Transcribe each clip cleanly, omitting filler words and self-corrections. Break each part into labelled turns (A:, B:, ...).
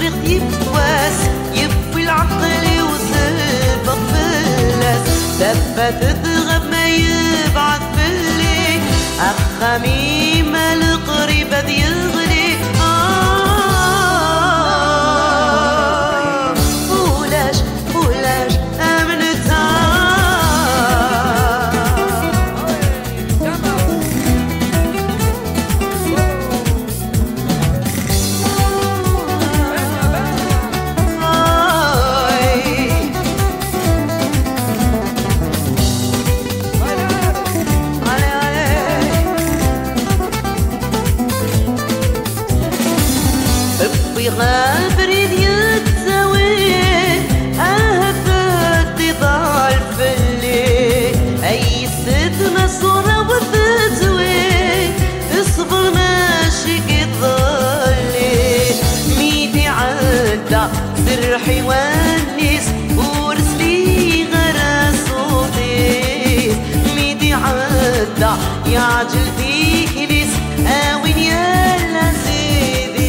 A: صريخ يبواس يبوي العقل وسبق فلاس دفة تضغب ما يبعث باللي أخميم القريب ذي يغلي فولاش فولاش أمنتها بريد يتسوي أهفت ضال فلي أي ست نصورة وتتوي اصبر ماشي كظلي ميدي عدى سرحي ونس ورسلي غرا صوتي ميدي عدى يعجل فيك لس أوين يلا سيدي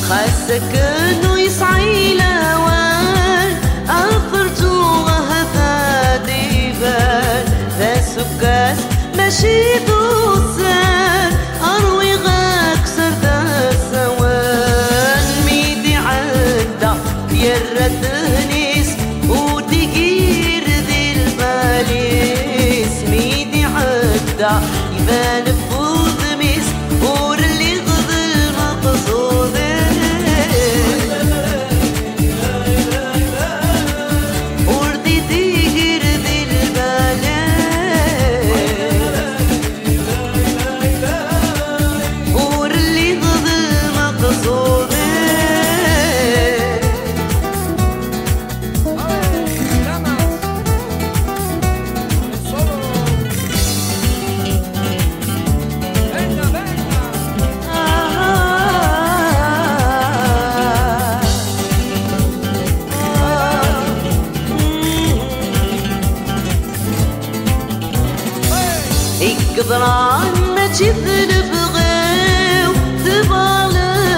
A: خاسك انه يسعي لوان اثرتو هذا ديبان ذا سكاس ماشي دوسان اروي غاك سردا سوان ميدي عدا يرى تهنيس ودقير ذي الباليس ميدي عدا يبان فوض ميس ورلي غضل مقصود قدران ما تشذل بغيو تبال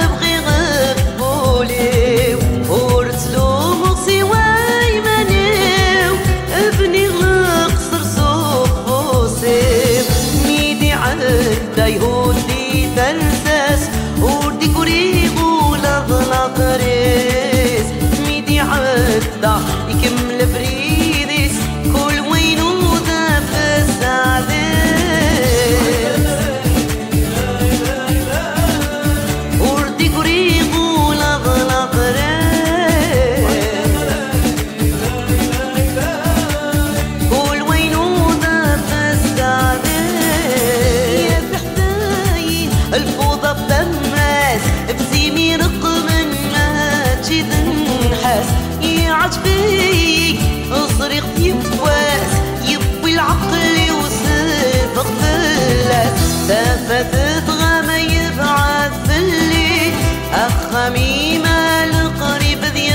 A: بغي غفولي ورسلو مغسي وايمانيو ابني غلقصر صفوسي ميدي عدا يهودي ترساس وردي كوريغو لغلط ريس ميدي عدا يكمل بريديس كل وينو ذا فسادي الفوضى بدماس بزيمي رقم ما تجي تنحاس يعجبك صريخ يبواس يبوي العقل وصفق فلاس تافت تغى ما يبعث اللي أخميمة القريب ذي